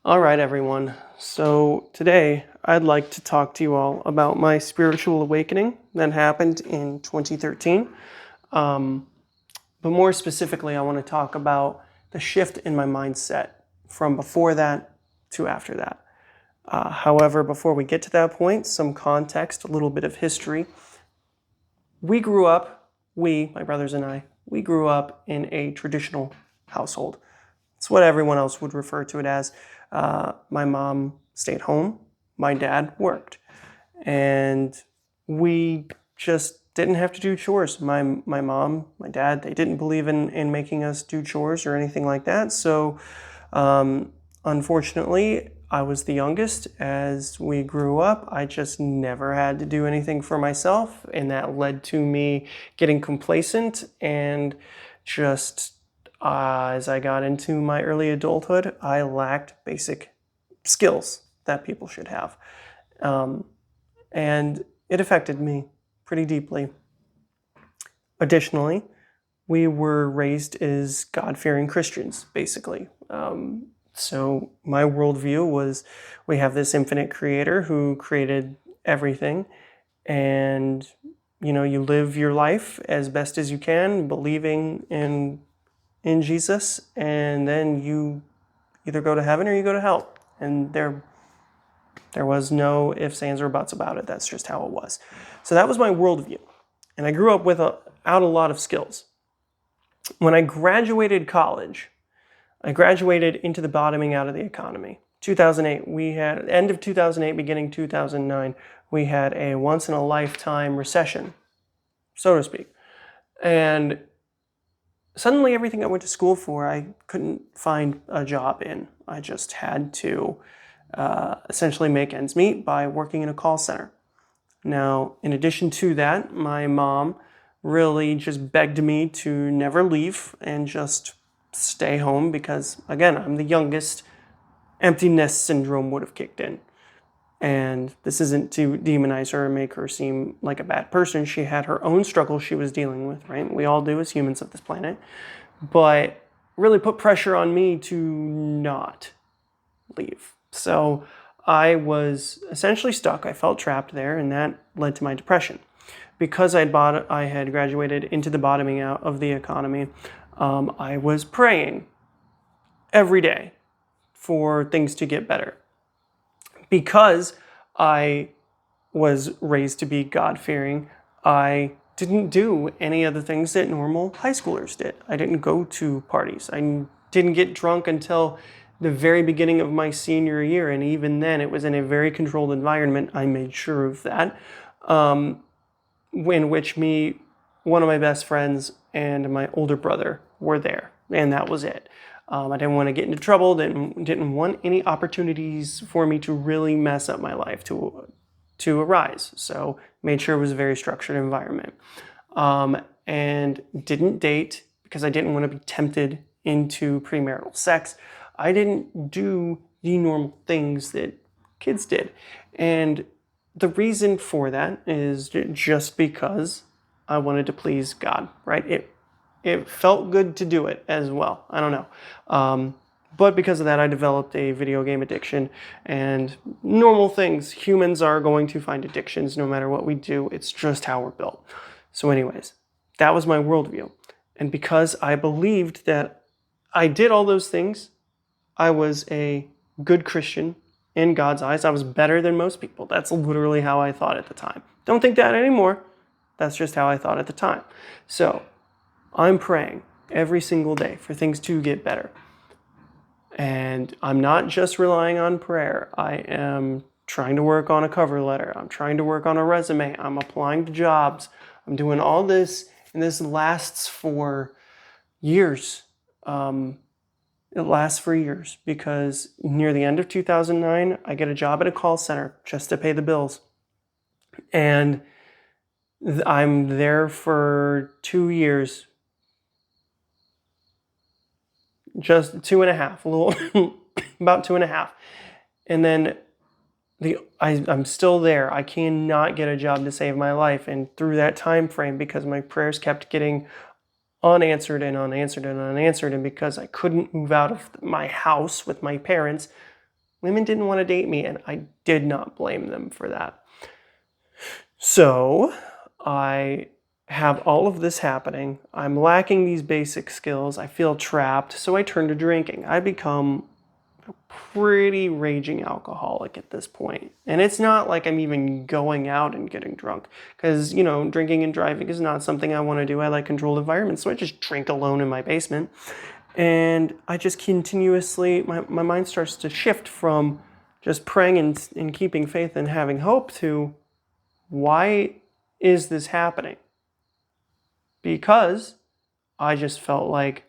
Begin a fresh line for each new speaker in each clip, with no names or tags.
All right, everyone. So today I'd like to talk to you all about my spiritual awakening that happened in 2013. But more specifically, I want to talk about the shift in my mindset from before that to after that. However, before we get to that point, some context, a little bit of history. My brothers and I, we grew up in a traditional household. It's what everyone else would refer to it as. My mom stayed home, my dad worked, and we just didn't have to do chores. My mom, my dad, they didn't believe in making us do chores or anything like that. So, unfortunately, I was the youngest. As we grew up, I just never had to do anything for myself, and that led to me getting complacent and just as I got into my early adulthood, I lacked basic skills that people should have. And it affected me pretty deeply. Additionally, we were raised as God-fearing Christians, basically. So my worldview was we have this infinite creator who created everything, and you live your life as best as you can, believing in Jesus, and then you either go to heaven or you go to hell. And there was no ifs, ands, or buts about it. That's just how it was. So that was my worldview. And I grew up without a lot of skills. When I graduated college, I graduated into the bottoming out of the economy. 2008, end of 2008, beginning 2009, we had a once in a lifetime recession, so to speak. And suddenly everything I went to school for, I couldn't find a job in. I just had to essentially make ends meet by working in a call center. Now, in addition to that, my mom really just begged me to never leave and just stay home because, again, I'm the youngest. Empty nest syndrome would have kicked in. And this isn't to demonize her or make her seem like a bad person. She had her own struggles she was dealing with, right? We all do as humans of this planet. But really put pressure on me to not leave. So I was essentially stuck. I felt trapped there, and that led to my depression. Because I had graduated into the bottoming out of the economy, I was praying every day for things to get better. Because I was raised to be God-fearing, I didn't do any of the things that normal high schoolers did. I didn't go to parties. I didn't get drunk until the very beginning of my senior year, and even then it was in a very controlled environment. I made sure of that, in which one of my best friends and my older brother were there, and that was it. I didn't want to get into trouble, didn't want any opportunities for me to really mess up my life, to arise. So made sure it was a very structured environment. And didn't date because I didn't want to be tempted into premarital sex. I didn't do the normal things that kids did. And the reason for that is just because I wanted to please God, right? It felt good to do it as well. I don't know. But because of that, I developed a video game addiction, and normal things. Humans are going to find addictions no matter what we do. It's just how we're built. So anyways, that was my worldview. And because I believed that I did all those things, I was a good Christian in God's eyes. I was better than most people. That's literally how I thought at the time. Don't think that anymore. That's just how I thought at the time. So I'm praying every single day for things to get better. And I'm not just relying on prayer. I am trying to work on a cover letter. I'm trying to work on a resume. I'm applying to jobs. I'm doing all this, and this lasts for years. It lasts for years because near the end of 2009, I get a job at a call center just to pay the bills. And I'm there for 2 years. Just 2.5, a little, about 2.5. And then I'm still there. I cannot get a job to save my life. And through that time frame, because my prayers kept getting unanswered, and because I couldn't move out of my house with my parents, Women didn't want to date me, and I did not blame them for that. So I have all of this happening. I'm lacking these basic skills. I feel trapped, so I turn to drinking. I become a pretty raging alcoholic at this point. And it's not like I'm even going out and getting drunk, because, drinking and driving is not something I want to do. I like controlled environments, so I just drink alone in my basement. And I just continuously, my mind starts to shift from just praying and keeping faith and having hope to, why is this happening? Because I just felt like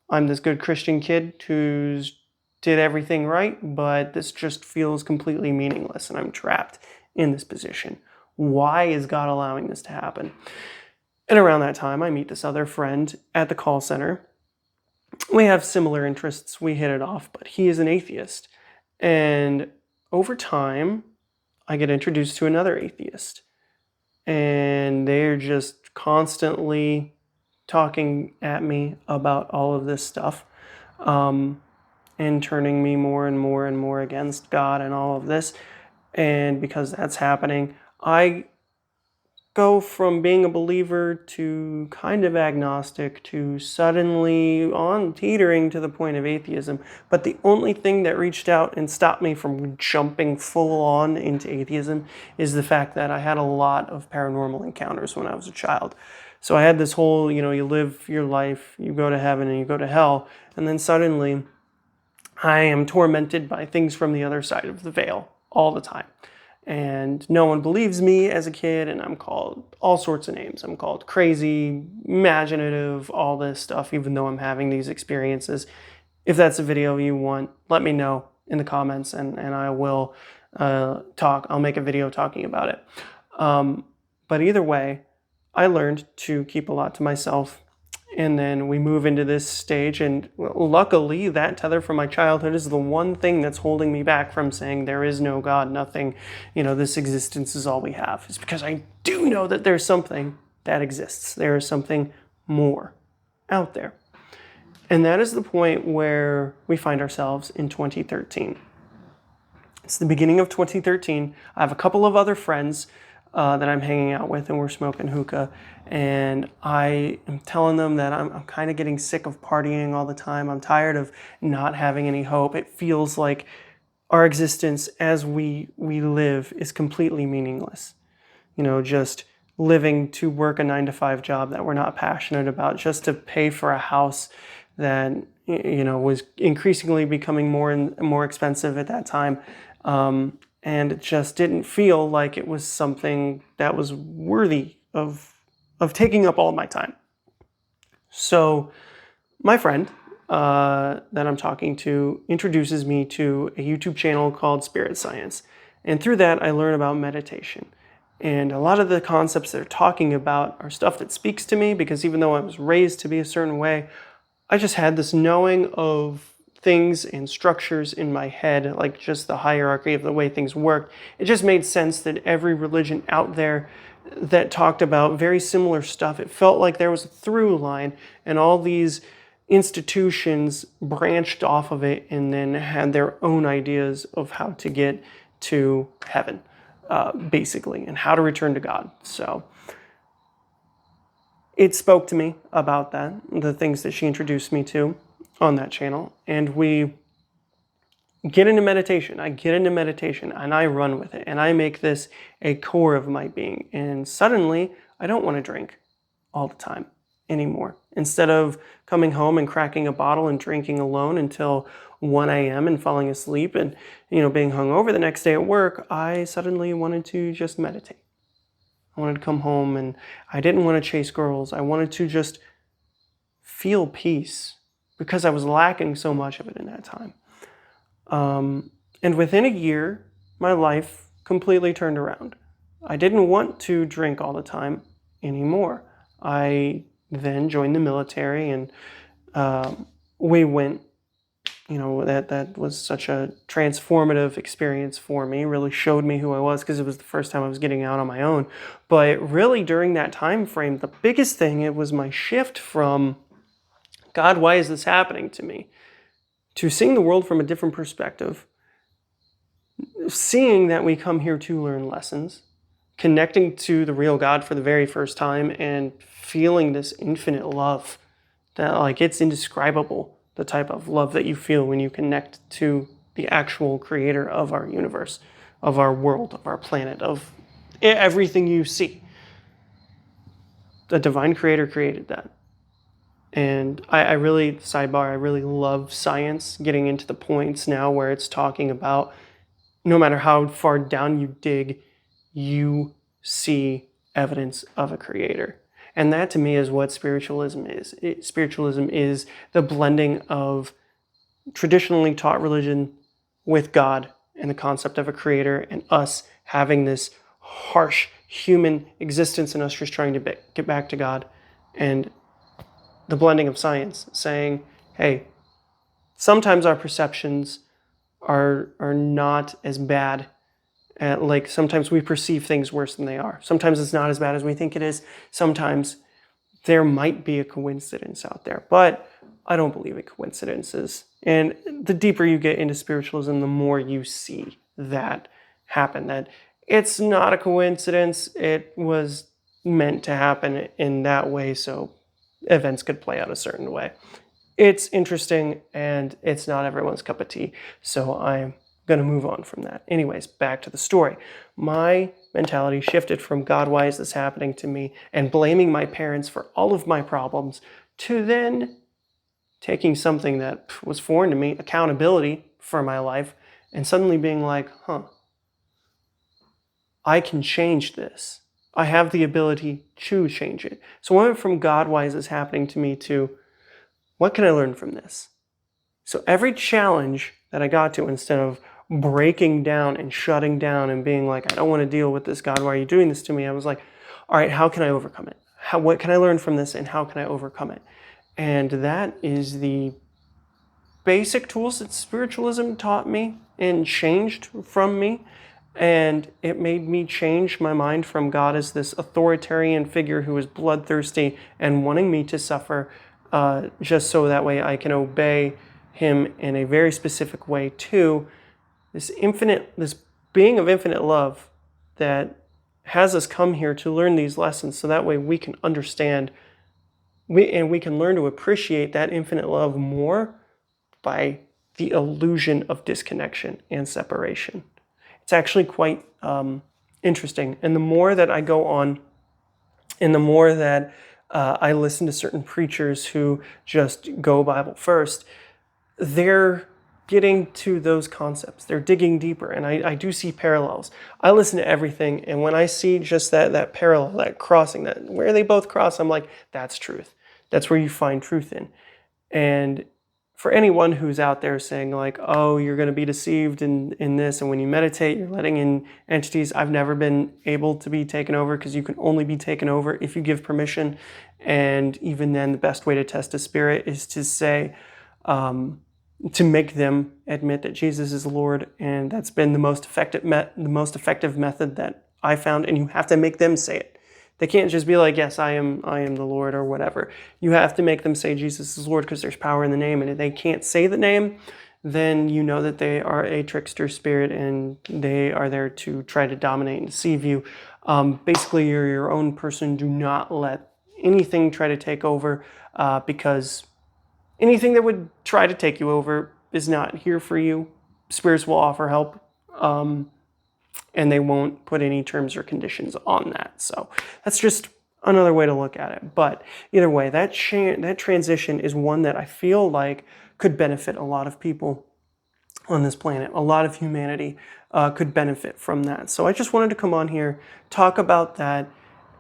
I'm this good Christian kid who's did everything right, but this just feels completely meaningless and I'm trapped in this position. Why is God allowing this to happen? And around that time, I meet this other friend at the call center. We have similar interests. We hit it off, but he is an atheist. And over time, I get introduced to another atheist. And they're just constantly talking at me about all of this stuff, and turning me more and more and more against God and all of this. And because that's happening, I go from being a believer to kind of agnostic to suddenly on teetering to the point of atheism. But the only thing that reached out and stopped me from jumping full on into atheism is the fact that I had a lot of paranormal encounters when I was a child. So I had this whole, you live your life, you go to heaven and you go to hell, and then suddenly I am tormented by things from the other side of the veil all the time. And no one believes me as a kid, and I'm called all sorts of names. I'm called crazy, imaginative, all this stuff, even though I'm having these experiences. If that's a video you want, let me know in the comments, and I will talk. I'll make a video talking about it. But either way, I learned to keep a lot to myself. And then we move into this stage, and luckily that tether from my childhood is the one thing that's holding me back from saying there is no God, nothing, this existence is all we have. It's because I do know that there's something that exists. There is something more out there. And that is the point where we find ourselves in 2013. It's the beginning of 2013. I have a couple of other friends that I'm hanging out with, and we're smoking hookah, and I am telling them that I'm kind of getting sick of partying all the time. I'm tired of not having any hope. It feels like our existence as we live is completely meaningless. Just living to work a 9-to-5 job that we're not passionate about, just to pay for a house that was increasingly becoming more and more expensive at that time. And it just didn't feel like it was something that was worthy of taking up all of my time. So my friend that I'm talking to introduces me to a YouTube channel called Spirit Science. And through that, I learn about meditation. And a lot of the concepts they're talking about are stuff that speaks to me, because even though I was raised to be a certain way, I just had this knowing of things and structures in my head, like just the hierarchy of the way things worked. It just made sense that every religion out there that talked about very similar stuff, it felt like there was a through line, and all these institutions branched off of it and then had their own ideas of how to get to heaven, basically, and how to return to God. So it spoke to me about that, the things that she introduced me to on that channel, and we get into meditation. I get into meditation and I run with it, and I make this a core of my being. And suddenly I don't want to drink all the time anymore. Instead of coming home and cracking a bottle and drinking alone until 1 a.m. and falling asleep and being hungover the next day at work, I suddenly wanted to just meditate. I wanted to come home, and I didn't want to chase girls. I wanted to just feel peace, because I was lacking so much of it in that time. And within a year, my life completely turned around. I didn't want to drink all the time anymore. I then joined the military, and we went, that was such a transformative experience for me. It really showed me who I was, because it was the first time I was getting out on my own. But really, during that time frame, the biggest thing, it was my shift from, God, why is this happening to me, to seeing the world from a different perspective, seeing that we come here to learn lessons, connecting to the real God for the very first time, and feeling this infinite love that, like, it's indescribable, the type of love that you feel when you connect to the actual creator of our universe, of our world, of our planet, of everything you see. The divine creator created that. And I really, sidebar, I really love science, getting into the points now where it's talking about no matter how far down you dig, you see evidence of a creator. And that to me is what spiritualism is. Spiritualism is the blending of traditionally taught religion with God and the concept of a creator, and us having this harsh human existence and us just trying to get back to God, and the blending of science saying, hey, sometimes our perceptions are not as bad. Like sometimes we perceive things worse than they are. Sometimes it's not as bad as we think it is. Sometimes there might be a coincidence out there, but I don't believe in coincidences. And the deeper you get into spiritualism, the more you see that happen, that it's not a coincidence. It was meant to happen in that way so events could play out a certain way. It's interesting, and it's not everyone's cup of tea, so I'm going to move on from that. Anyways, back to the story. My mentality shifted from, God, why is this happening to me, and blaming my parents for all of my problems, to then taking something that was foreign to me, accountability for my life, and suddenly being like, I can change this. I have the ability to change it. So I went from, God, why is this happening to me, to what can I learn from this? So every challenge that I got to, instead of breaking down and shutting down and being like, I don't want to deal with this, God, why are you doing this to me? I was like, all right, how can I overcome it? What can I learn from this, and how can I overcome it? And that is the basic tools that spiritualism taught me and changed from me. And it made me change my mind from God as this authoritarian figure who is bloodthirsty and wanting me to suffer, just so that way I can obey him in a very specific way, to this being of infinite love that has us come here to learn these lessons, so that way we can understand, we can learn to appreciate that infinite love more by the illusion of disconnection and separation. It's actually quite interesting. And the more that I go on, and the more that I listen to certain preachers who just go Bible first, they're getting to those concepts. They're digging deeper, and I do see parallels. I listen to everything, and when I see just that parallel, that crossing, that where they both cross, I'm like, that's truth. That's where you find truth in. And for anyone who's out there saying like, oh, you're going to be deceived in this, and when you meditate, you're letting in entities, I've never been able to be taken over, because you can only be taken over if you give permission. And even then, the best way to test a spirit is to say, to make them admit that Jesus is Lord, and that's been the most effective method that I found. And you have to make them say it. They can't just be like, yes, I am the Lord, or whatever. You have to make them say Jesus is Lord, because there's power in the name. And if they can't say the name, then you know that they are a trickster spirit, and they are there to try to dominate and deceive you. Basically, you're your own person. Do not let anything try to take over, because anything that would try to take you over is not here for you. Spirits will offer help. And they won't put any terms or conditions on that. So that's just another way to look at it. But either way, that transition is one that I feel like could benefit a lot of people on this planet. A lot of humanity could benefit from that. So I just wanted to come on here, talk about that,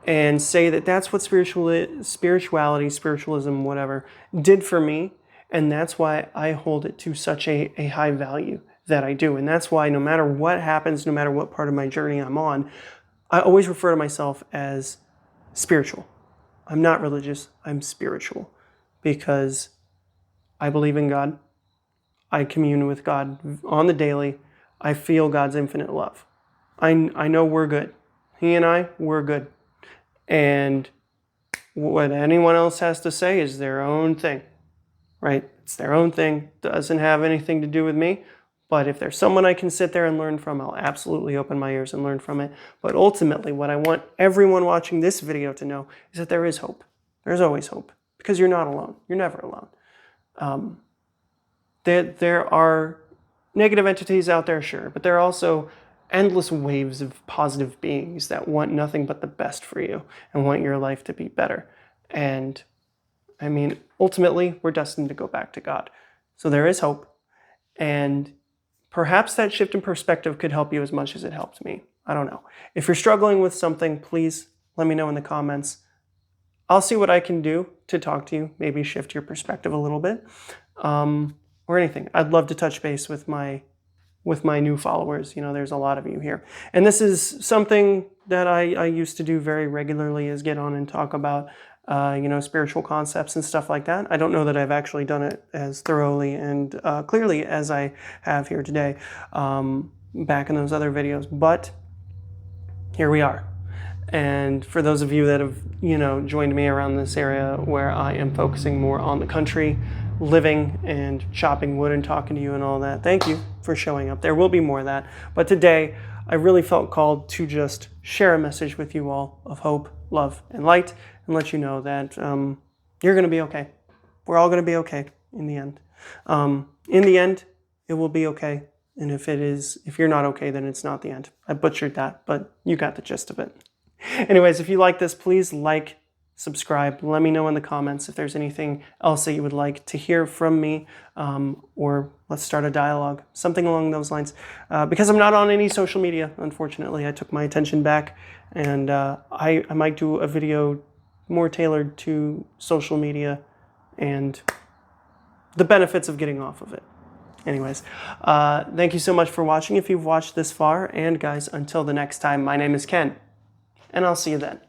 and say that that's what spirituality, spiritualism, whatever, did for me. And that's why I hold it to such a high value that I do. And that's why no matter what happens, no matter what part of my journey I'm on, I always refer to myself as spiritual. I'm not religious, I'm spiritual, because I believe in God. I commune with God on the daily. I feel God's infinite love. I know we're good. He and I, we're good. And what anyone else has to say is their own thing, right? It's their own thing. Doesn't have anything to do with me. But if there's someone I can sit there and learn from, I'll absolutely open my ears and learn from it. But ultimately, what I want everyone watching this video to know is that there is hope. There's always hope, because you're not alone. You're never alone. There are negative entities out there, sure, but there are also endless waves of positive beings that want nothing but the best for you and want your life to be better. And I mean, ultimately, we're destined to go back to God. So there is hope. And perhaps that shift in perspective could help you as much as it helped me. I don't know. If you're struggling with something, please let me know in the comments. I'll see what I can do to talk to you, maybe shift your perspective a little bit, or anything. I'd love to touch base with my new followers. You know, there's a lot of you here. And this is something that I used to do very regularly, is get on and talk about spiritual concepts and stuff like that. I don't know that I've actually done it as thoroughly and clearly as I have here today, back in those other videos, but here we are. And for those of you that have, joined me around this area where I am focusing more on the country, living and chopping wood and talking to you and all that, thank you for showing up. There will be more of that. But today, I really felt called to just share a message with you all of hope, love, and light, and let you know that you're going to be okay. We're all going to be okay in the end. In the end, it will be okay. And if you're not okay, then it's not the end. I butchered that, but you got the gist of it. Anyways, if you like this, please like, subscribe. Let me know in the comments if there's anything else that you would like to hear from me, or let's start a dialogue, something along those lines. Because I'm not on any social media, unfortunately. I took my attention back, and I might do a video more tailored to social media and the benefits of getting off of it. Anyways, thank you so much for watching if you've watched this far. And guys, until the next time, my name is Ken, and I'll see you then.